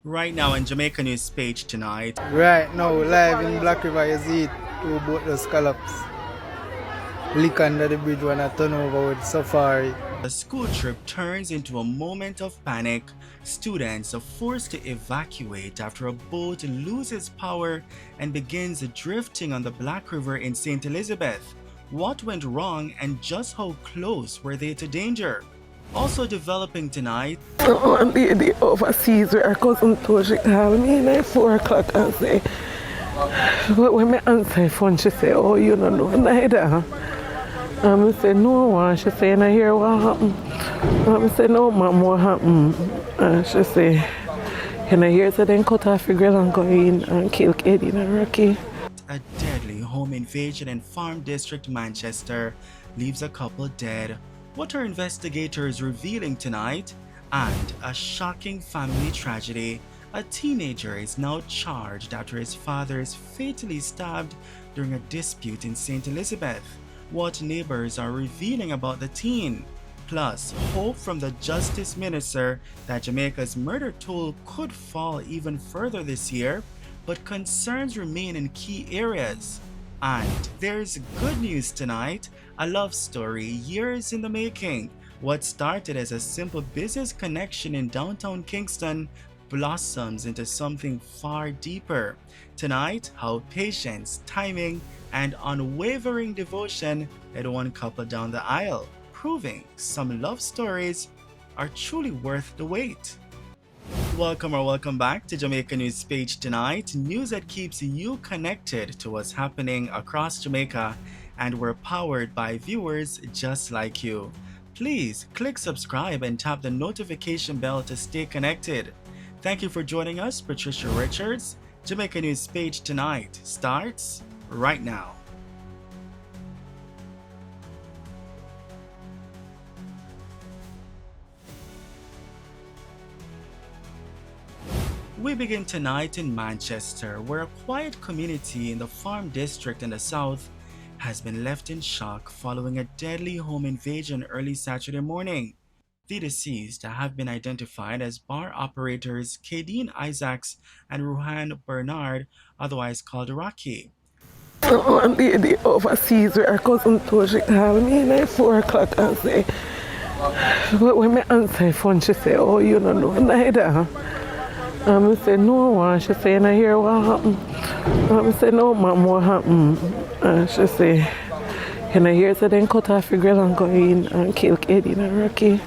Right now on Jamaica News Page tonight, Right now, live in Black River, you see it, two boat just collapse. Leak under the bridge when I turn over with Safari. a school trip turns into a moment of panic. Students are forced to evacuate after a boat loses power and begins drifting on the Black River in St. Elizabeth. What went wrong and just how close were they to danger? Also developing tonight, One lady overseas where her cousin told she called me like 4 o'clock and say, but when I answer the phone, she say, oh, you don't know neither. I say, no, and she say, I hear what happened. I say, no, ma'am, what happened? And she say, and I hear that then cut off your girl and go in and kill Katie and Rocky. a deadly home invasion in Farm District, Manchester, leaves a couple dead. What are investigators revealing tonight? And a shocking family tragedy. A teenager is now charged after his father is fatally stabbed during a dispute in St. Elizabeth. What neighbors are revealing about the teen? Plus, hope from the Justice Minister that Jamaica's murder toll could fall even further this year, but concerns remain in key areas. And there's good news tonight, a love story years in the making. What started as a simple business connection in downtown Kingston blossoms into something far deeper. Tonight, how patience, timing, and unwavering devotion led one couple down the aisle, proving some love stories are truly worth the wait. Welcome back to Jamaica News Page tonight, news that keeps you connected to what's happening across Jamaica, and we're powered by viewers just like you. Please click subscribe and tap the notification bell to stay connected. Thank you for joining us. Patricia Richards. Jamaica News Page tonight starts right now. We begin tonight in Manchester, where a quiet community in the Farm District in the south has been left in shock following a deadly home invasion early Saturday morning. The deceased have been identified as bar operators Kadeen Isaacs and Ruhan Bernard, otherwise called Rocky. One lady overseas where her cousin told she called me like 4 o'clock and say, but when I answer the phone, she say, oh, you don't know neither. I say, no, and she say, I hear what happened. I say, no, ma'am, what happened? And she say, and I hear that then cut off your girl and go in and kill Katie and Rocky.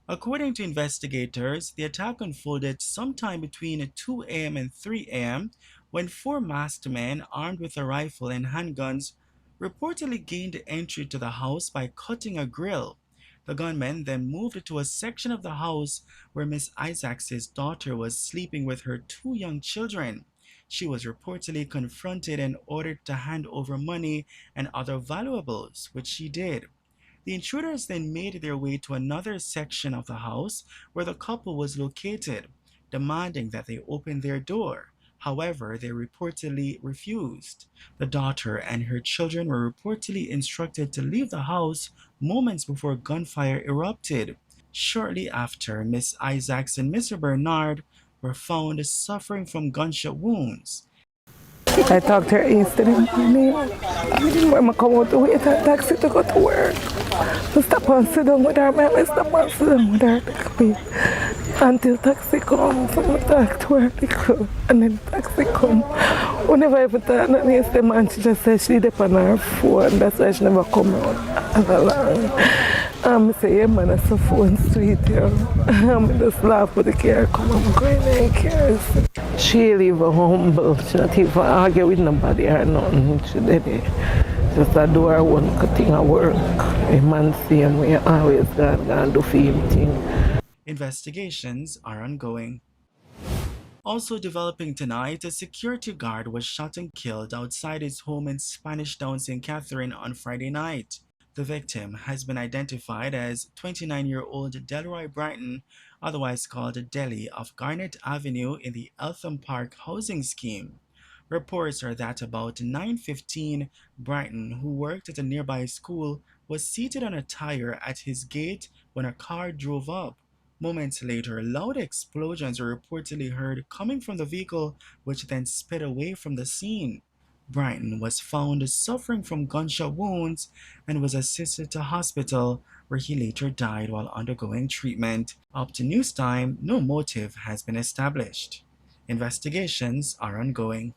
According to investigators, the attack unfolded sometime between 2 a.m. and 3 a.m. when four masked men armed with a rifle and handguns reportedly gained entry to the house by cutting a grill. The gunmen then moved to a section of the house where Miss Isaacs' daughter was sleeping with her two young children. She was reportedly confronted and ordered to hand over money and other valuables, which she did. The intruders then made their way to another section of the house where the couple was located, demanding that they open their door. However, they reportedly refused. The daughter and her children were reportedly instructed to leave the house moments before gunfire erupted. Shortly after, Miss Isaacs and Mr. Bernard were found suffering from gunshot wounds. I talked to her yesterday morning. When I come out to wait a taxi to go to work. To stop and sit down with her, I stop and sit down with her until taxi comes. So I talk to her little, and then taxi come. Whenever I put her on yesterday, man, she just said she did on her phone. That's why she never come out as long. I say, yeah, man, that's a phone sweet, yo. I just laugh with the car come. I'm going in cars. She live humble. She not even argue with nobody or nothing. She did it. Just do her own thing at work. A man see him, we always gonna do for him thing. Investigations are ongoing. Also developing tonight, a security guard was shot and killed outside his home in Spanish Town, St. Catherine on Friday night. The victim has been identified as 29-year-old Delroy Brighton, otherwise called Deli, of Garnet Avenue in the Eltham Park housing scheme. Reports are that about 9:15, Brighton, who worked at a nearby school, was seated on a tire at his gate when a car drove up. Moments later, loud explosions were reportedly heard coming from the vehicle, which then sped away from the scene. Brighton was found suffering from gunshot wounds and was assisted to hospital, where he later died while undergoing treatment. Up to news time, no motive has been established. Investigations are ongoing.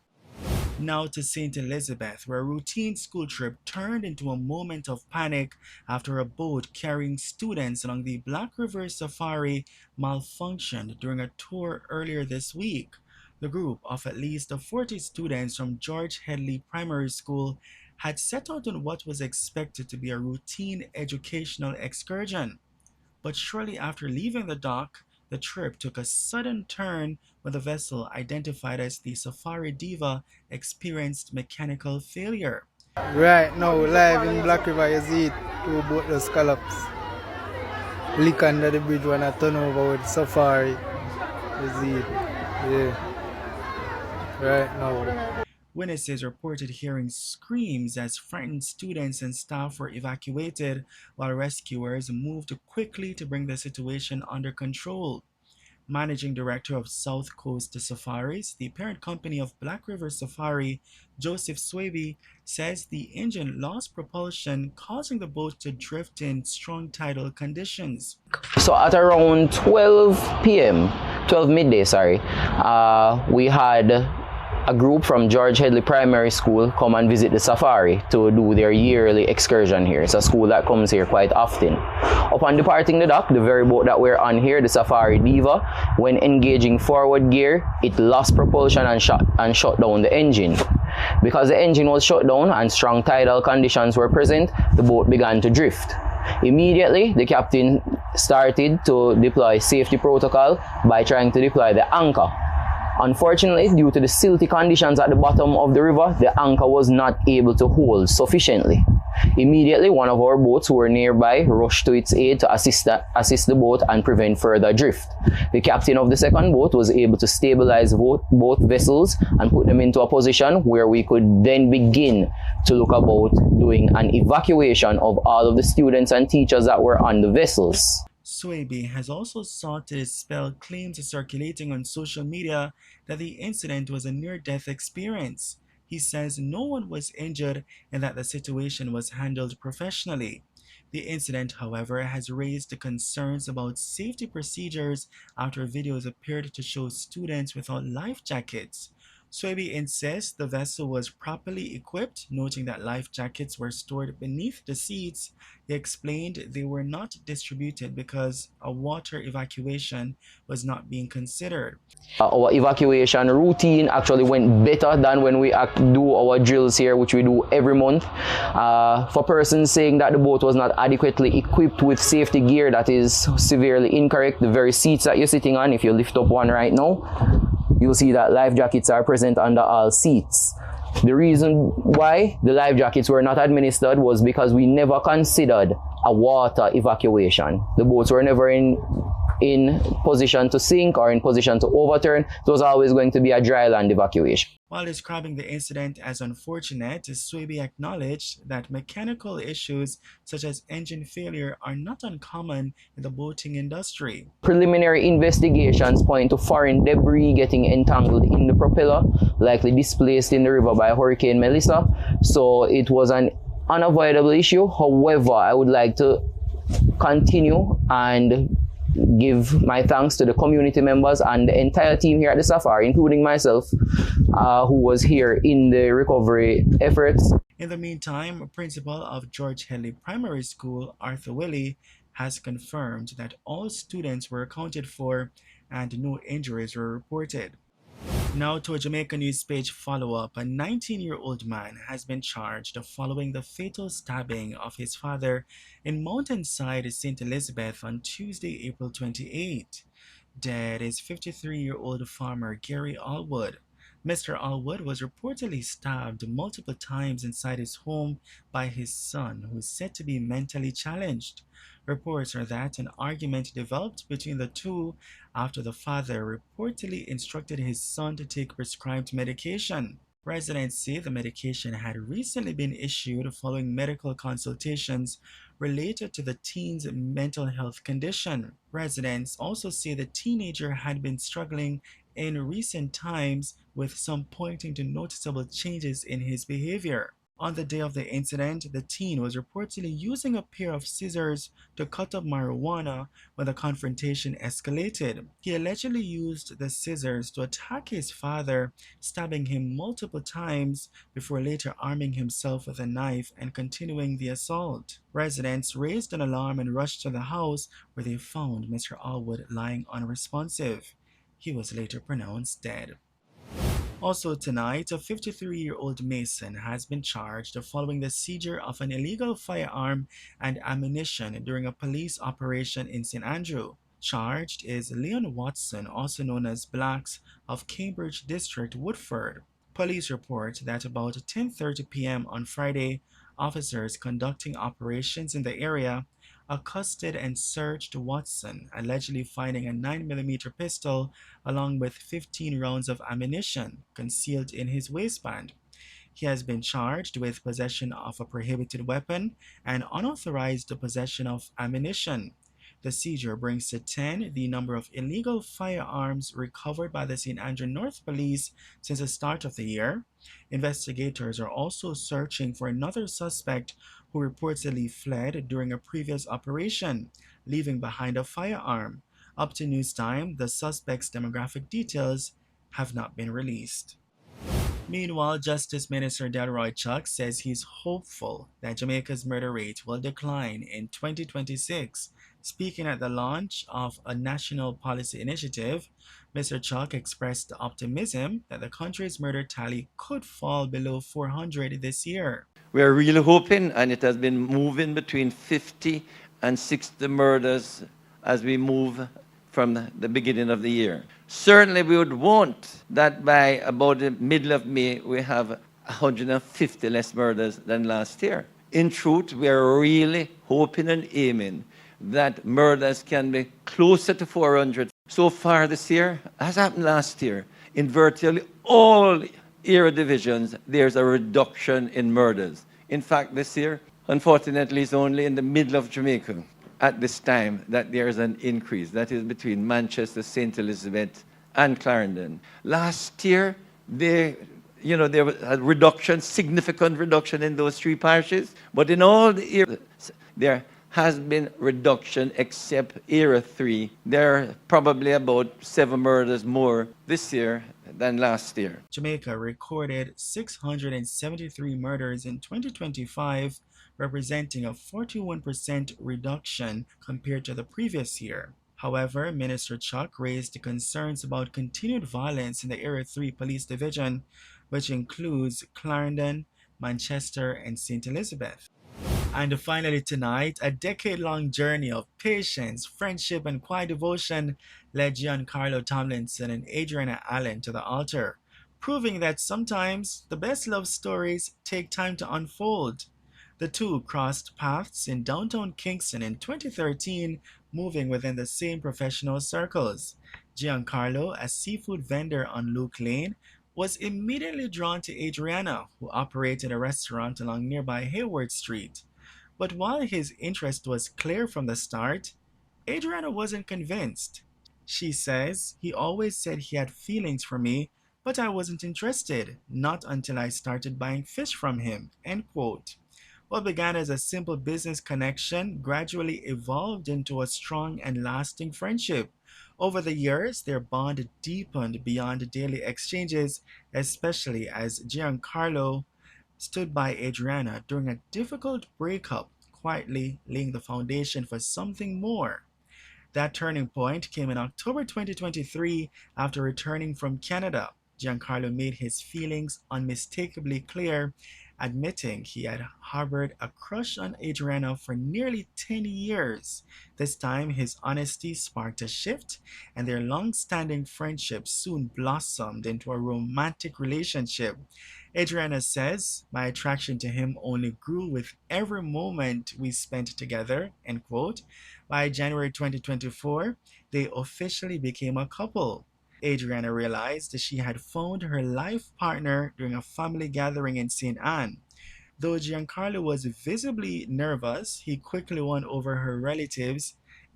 Now to St. Elizabeth, where a routine school trip turned into a moment of panic after a boat carrying students along the Black River Safari malfunctioned during a tour earlier this week. The group of at least 40 students from George Headley Primary School had set out on what was expected to be a routine educational excursion. But shortly after leaving the dock, the trip took a sudden turn when the vessel, identified as the Safari Diva, experienced mechanical failure. Right now, live in Black River, you see it, two boat just collapse. Leak under the bridge when I turn over with Safari. You see it. Yeah. Right now. Witnesses reported hearing screams as frightened students and staff were evacuated, while rescuers moved quickly to bring the situation under control. Managing Director of South Coast Safaris, the parent company of Black River Safari, Joseph Swaby, says the engine lost propulsion, causing the boat to drift in strong tidal conditions. So at around 12 p.m., 12 midday, sorry, we had a group from George Headley Primary School come and visit the safari to do their yearly excursion here. It's a school that comes here quite often. Upon departing the dock, the very boat that we're on here, the Safari Diva, when engaging forward gear, it lost propulsion and shut down the engine. Because the engine was shut down and strong tidal conditions were present, the boat began to drift. Immediately, the captain started to deploy safety protocol by trying to deploy the anchor. Unfortunately, due to the silty conditions at the bottom of the river, the anchor was not able to hold sufficiently. Immediately, one of our boats who were nearby rushed to its aid to assist the boat and prevent further drift. The captain of the second boat was able to stabilize both vessels and put them into a position where we could then begin to look about doing an evacuation of all of the students and teachers that were on the vessels. Swaby has also sought to dispel claims circulating on social media that the incident was a near-death experience. He says no one was injured and that the situation was handled professionally. The incident, however, has raised concerns about safety procedures after videos appeared to show students without life jackets. Swaby insists the vessel was properly equipped, noting that life jackets were stored beneath the seats. He explained they were not distributed because a water evacuation was not being considered. Our evacuation routine actually went better than when we do our drills here, which we do every month. For persons saying that the boat was not adequately equipped with safety gear, that is severely incorrect. The very seats that you're sitting on, if you lift up one right now, you'll see that life jackets are present under all seats. The reason why the life jackets were not administered was because we never considered a water evacuation. The boats were never in position to sink or in position to overturn. It was always going to be a dry land evacuation. While describing the incident as unfortunate, Swaby acknowledged that mechanical issues such as engine failure are not uncommon in the boating industry. Preliminary investigations point to foreign debris getting entangled in the propeller, likely displaced in the river by Hurricane Melissa. So it was an unavoidable issue. However, I would like to continue and give my thanks to the community members and the entire team here at the safari, including myself, who was here in the recovery efforts. In the meantime, principal of George Headley Primary School, Arthur Willie, has confirmed that all students were accounted for and no injuries were reported. Now to a Jamaica News Page follow-up. A 19-year-old man has been charged following the fatal stabbing of his father in Mountainside, St. Elizabeth on Tuesday, April 28. Dead is 53-year-old farmer Gary Allwood. Mr. Allwood was reportedly stabbed multiple times inside his home by his son, who is said to be mentally challenged. Reports are that an argument developed between the two after the father reportedly instructed his son to take prescribed medication. Residents say the medication had recently been issued following medical consultations related to the teen's mental health condition. Residents also say the teenager had been struggling in recent times, with some pointing to noticeable changes in his behavior. On the day of the incident, the teen was reportedly using a pair of scissors to cut up marijuana when the confrontation escalated. He allegedly used the scissors to attack his father, stabbing him multiple times before later arming himself with a knife and continuing the assault. Residents raised an alarm and rushed to the house, where they found Mr. Allwood lying unresponsive. He was later pronounced dead. Also tonight, a 53-year-old Mason has been charged following the seizure of an illegal firearm and ammunition during a police operation in St. Andrew. Charged is Leon Watson, also known as Blacks, of Cambridge District, Woodford. Police report that about 10:30 p.m. on Friday, officers conducting operations in the area accosted and searched Watson, allegedly finding a 9mm pistol along with 15 rounds of ammunition concealed in his waistband. He has been charged with possession of a prohibited weapon and unauthorized possession of ammunition. The seizure brings to 10 the number of illegal firearms recovered by the St. Andrew North Police since the start of the year. Investigators are also searching for another suspect who reportedly fled during a previous operation, leaving behind a firearm. Up to news time, the suspect's demographic details have not been released. Meanwhile, Justice Minister Delroy Chuck says he's hopeful that Jamaica's murder rate will decline in 2026. Speaking at the launch of a national policy initiative, Mr. Chuck expressed optimism that the country's murder tally could fall below 400 this year. We are really hoping, and it has been moving between 50 and 60 murders as we move from the beginning of the year. Certainly, we would want that by about the middle of May, we have 150 less murders than last year. In truth, we are really hoping and aiming that murders can be closer to 400. So far this year, as happened last year, in virtually all area divisions, there's a reduction in murders. In fact, this year, unfortunately, it's only in the middle of Jamaica at this time that there's an increase. That is between Manchester, St. Elizabeth, and Clarendon. Last year, there was a reduction, significant reduction in those three parishes. But in all the areas, there has been reduction except Area 3. There are probably about 7 murders more this year than last year. Jamaica recorded 673 murders in 2025, representing a 41% reduction compared to the previous year. However, Minister Chuck raised concerns about continued violence in the Area 3 Police Division, which includes Clarendon, Manchester, and St. Elizabeth. And finally tonight, a decade-long journey of patience, friendship, and quiet devotion led Giancarlo Tomlinson and Adriana Allen to the altar, proving that sometimes the best love stories take time to unfold. The two crossed paths in downtown Kingston in 2013, moving within the same professional circles. Giancarlo, a seafood vendor on Luke Lane, was immediately drawn to Adriana, who operated a restaurant along nearby Hayward Street. But while his interest was clear from the start, Adriana wasn't convinced. She says, "He always said he had feelings for me, but I wasn't interested, not until I started buying fish from him." End quote. What began as a simple business connection gradually evolved into a strong and lasting friendship. Over the years, their bond deepened beyond daily exchanges, especially as Giancarlo stood by Adriana during a difficult breakup, quietly laying the foundation for something more. That turning point came in October 2023 after returning from Canada. Giancarlo made his feelings unmistakably clear, admitting he had harbored a crush on Adriana for nearly 10 years. This time, his honesty sparked a shift, and their long-standing friendship soon blossomed into a romantic relationship. Adriana says, "My attraction to him only grew with every moment we spent together." End quote. By January 2024, they officially became a couple. Adriana realized that she had found her life partner during a family gathering in St. Anne. Though Giancarlo was visibly nervous, he quickly won over her relatives,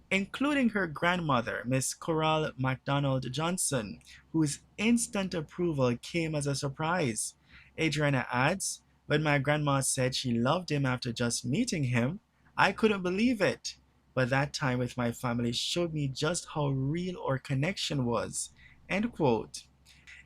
including her grandmother, Miss Coral MacDonald Johnson, whose instant approval came as a surprise. Adriana adds, when my grandma said she loved him after just meeting him, I couldn't believe it. But that time with my family showed me just how real our connection was. End quote.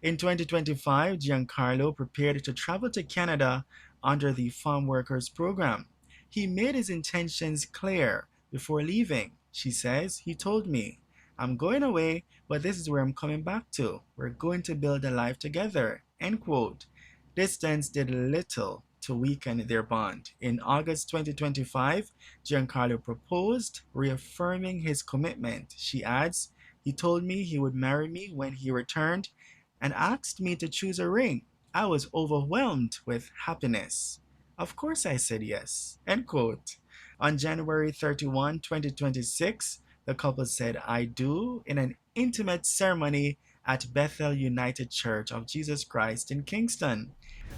In 2025, Giancarlo prepared to travel to Canada under the Farm Workers Program. He made his intentions clear before leaving. She says, he told me, I'm going away, but this is where I'm coming back to. We're going to build a life together. End quote. Distance did little to weaken their bond. In August 2025, Giancarlo proposed, reaffirming his commitment. She adds, he told me he would marry me when he returned and asked me to choose a ring. I was overwhelmed with happiness. Of course I said yes. End quote. On January 31, 2026, the couple said I do in an intimate ceremony at Bethel United Church of Jesus Christ in Kingston.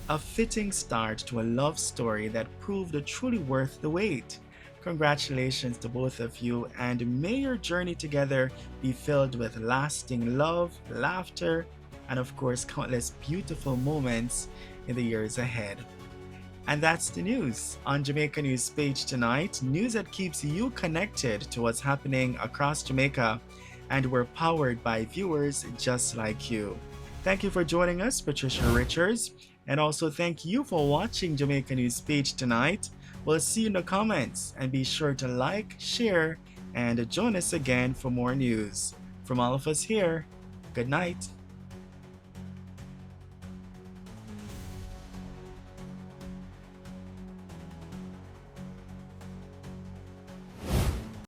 A fitting start to a love story that proved truly worth the wait. Congratulations to both of you, and may your journey together be filled with lasting love, laughter, and of course countless beautiful moments in the years ahead. And that's the news on Jamaica News Page tonight, news that keeps you connected to what's happening across Jamaica, and we're powered by viewers just like you. Thank you for joining us, Patricia Richards, and also thank you for watching Jamaica News Page tonight. We'll see you in the comments, and be sure to like, share, and join us again for more news. From all of us here, good night.